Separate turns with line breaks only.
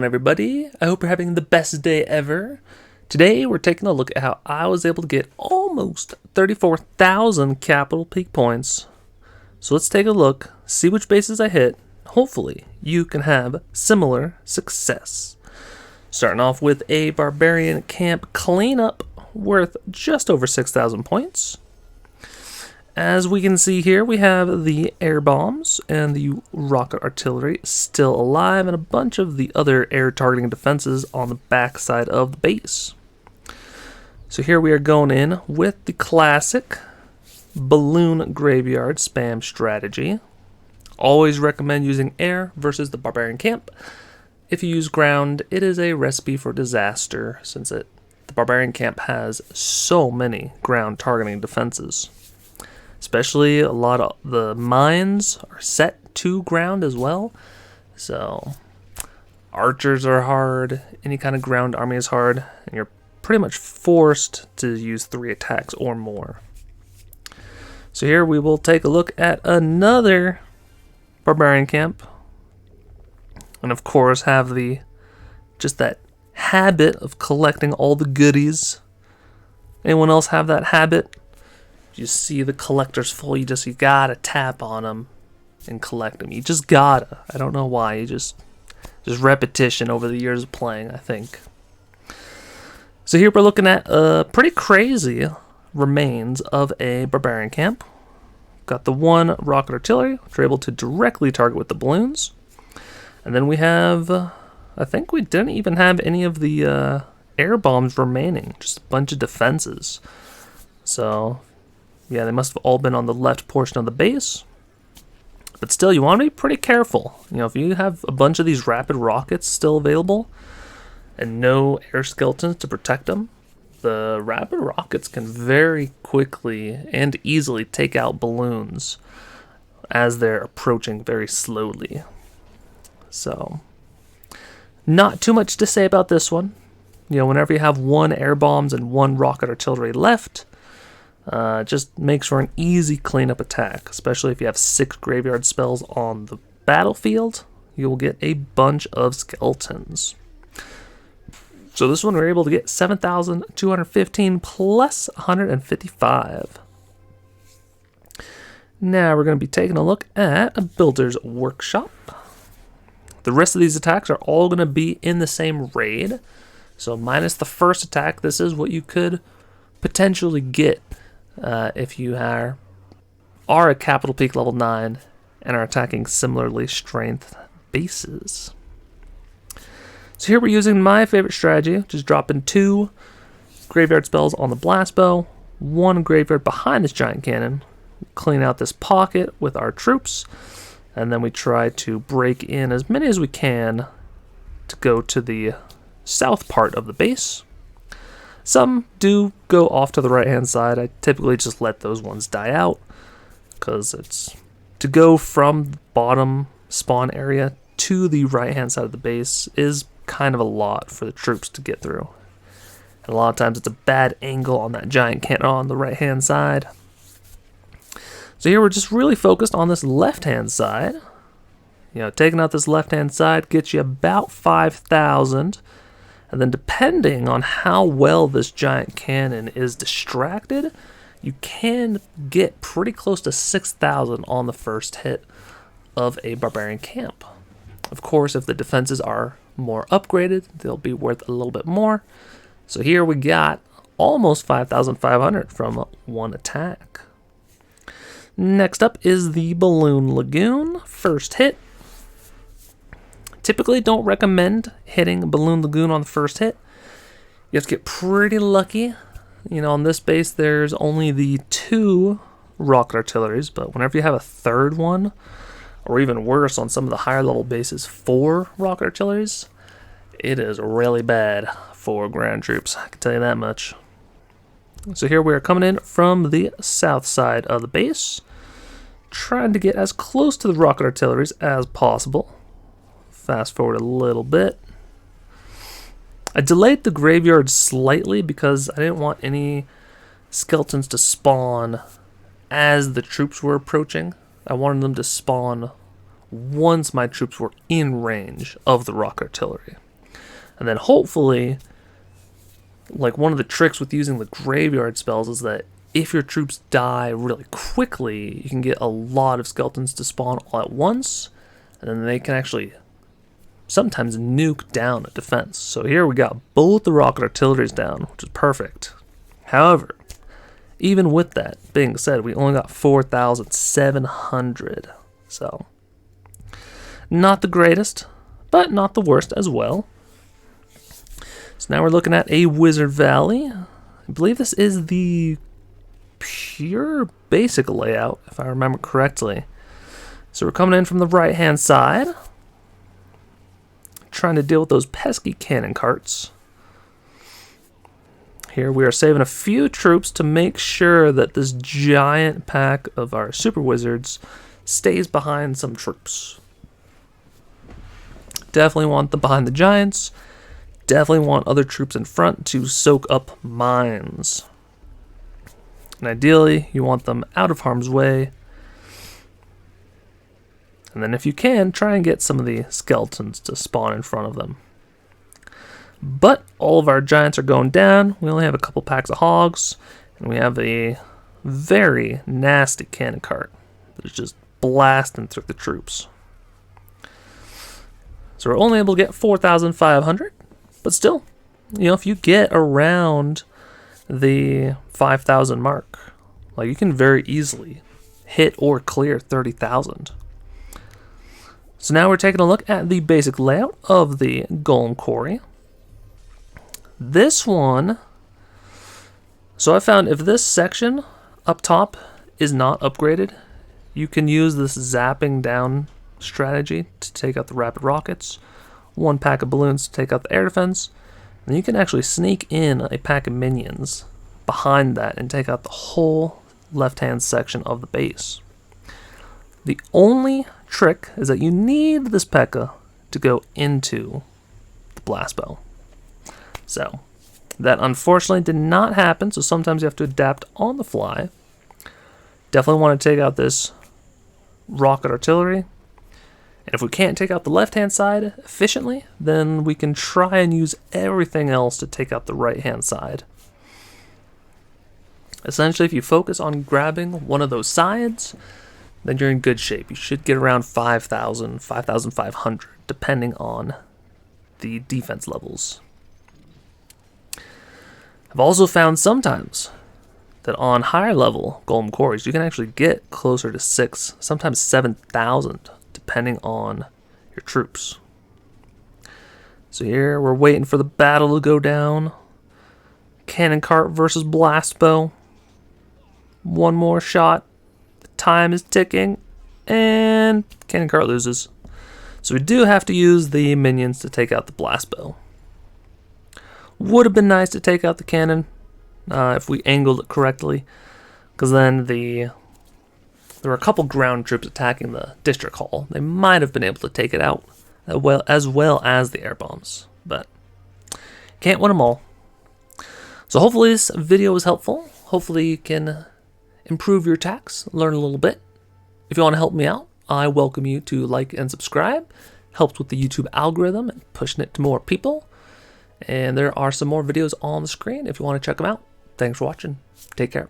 Everybody, I hope you're having the best day ever. Today we're taking a look at how I was able to get almost 34,000 capital peak points. So let's take a look, see which bases I hit. Hopefully you can have similar success. Starting off with a barbarian camp cleanup worth just over 6,000 points. As we can see here, we have the air bombs and the rocket artillery still alive, and a bunch of the other air targeting defenses on the back side of the base. So here we are going in with the classic balloon graveyard spam strategy. Always recommend using air versus the barbarian camp. If you use ground, it is a recipe for disaster, since the barbarian camp has so many ground targeting defenses. Especially a lot of the mines are set to ground as well. So archers are hard, any kind of ground army is hard, and you're pretty much forced to use 3 attacks or more. So here we will take a look at another barbarian camp. And of course have just that habit of collecting all the goodies. Anyone else have that habit? You see the collectors full, you gotta tap on them and collect them. You just gotta. I don't know why. You just repetition over the years of playing, I think. So here we're looking at pretty crazy remains of a barbarian camp. Got the one rocket artillery, which we're able to directly target with the balloons. And then we have, I think we didn't even have any of the air bombs remaining. Just a bunch of defenses. So yeah, they must have all been on the left portion of the base. But still, you want to be pretty careful. You know, if you have a bunch of these rapid rockets still available and no air skeletons to protect them, the rapid rockets can very quickly and easily take out balloons as they're approaching very slowly. So, not too much to say about this one. You know, whenever you have 1 air bombs and 1 rocket artillery left, just makes for an easy cleanup attack, especially if you have 6 graveyard spells on the battlefield. You'll get a bunch of skeletons. So this one we're able to get 7,215 plus 155. Now we're going to be taking a look at a builder's workshop. The rest of these attacks are all going to be in the same raid. So minus the first attack, this is what you could potentially get if you are a capital peak level 9 and are attacking similarly strength bases. So here we're using my favorite strategy, which is dropping 2 graveyard spells on the blast bow, 1 graveyard behind this giant cannon, clean out this pocket with our troops, and then we try to break in as many as we can to go to the south part of the base. Some do go off to the right hand side. I typically just let those ones die out, because it's to go from the bottom spawn area to the right hand side of the base is kind of a lot for the troops to get through. And a lot of times it's a bad angle on that giant cannon on the right hand side. So here we're just really focused on this left hand side. You know, taking out this left hand side gets you about 5,000. And then depending on how well this giant cannon is distracted, you can get pretty close to 6,000 on the first hit of a barbarian camp. Of course, if the defenses are more upgraded, they'll be worth a little bit more. So here we got almost 5,500 from 1 attack. Next up is the Balloon Lagoon. First hit. Typically don't recommend hitting Balloon Lagoon on the first hit. You have to get pretty lucky. You know, on this base there's only the 2 rocket artilleries, but whenever you have a third one, or even worse on some of the higher level bases, 4 rocket artilleries, it is really bad for ground troops, I can tell you that much. So here we are coming in from the south side of the base, trying to get as close to the rocket artilleries as possible. Fast forward a little bit. I delayed the graveyard slightly because I didn't want any skeletons to spawn as the troops were approaching. I wanted them to spawn once my troops were in range of the rock artillery. And then hopefully, like one of the tricks with using the graveyard spells is that if your troops die really quickly, you can get a lot of skeletons to spawn all at once, and then they can actually sometimes nuke down a defense. So here we got both the rocket artilleries down, which is perfect. However, even with that being said, we only got 4,700. So, not the greatest, but not the worst as well. So now we're looking at a Wizard Valley. I believe this is the pure basic layout, if I remember correctly. So we're coming in from the right-hand side, trying to deal with those pesky cannon carts. Here we are saving a few troops to make sure that this giant pack of our super wizards stays behind some troops. Definitely want them behind the giants. Definitely want other troops in front to soak up mines. And ideally, you want them out of harm's way. And then if you can, try and get some of the skeletons to spawn in front of them. But all of our giants are going down. We only have a couple packs of hogs. And we have a very nasty cannon cart that is just blasting through the troops. So we're only able to get 4,500. But still, if you get around the 5,000 mark, like you can very easily hit or clear 30,000. So now we're taking a look at the basic layout of the Golem Quarry. This one, so I found if this section up top is not upgraded, you can use this zapping down strategy to take out the rapid rockets, one pack of balloons to take out the air defense, and you can actually sneak in a pack of minions behind that and take out the whole left-hand section of the base. The only trick is that you need this P.E.K.K.A. to go into the blast bow. So, that unfortunately did not happen, so sometimes you have to adapt on the fly. Definitely want to take out this rocket artillery. And if we can't take out the left-hand side efficiently, then we can try and use everything else to take out the right-hand side. Essentially, if you focus on grabbing one of those sides, then you're in good shape. You should get around 5,000, 5,500, depending on the defense levels. I've also found sometimes that on higher level Golem Quarries, you can actually get closer to 6,000, sometimes 7,000, depending on your troops. So here we're waiting for the battle to go down. Cannon cart versus blast bow. One more shot. The time is ticking, and cannon cart loses. So we do have to use the minions to take out the blast bow. Would have been nice to take out the cannon if we angled it correctly, because then there were a couple ground troops attacking the district hall. They might have been able to take it out as well as the air bombs, but can't win them all. So hopefully this video was helpful. Hopefully you can improve your attacks, learn a little bit. If you want to help me out, I welcome you to like and subscribe. Helps with the YouTube algorithm and pushing it to more people. And there are some more videos on the screen if you want to check them out. Thanks for watching. Take care.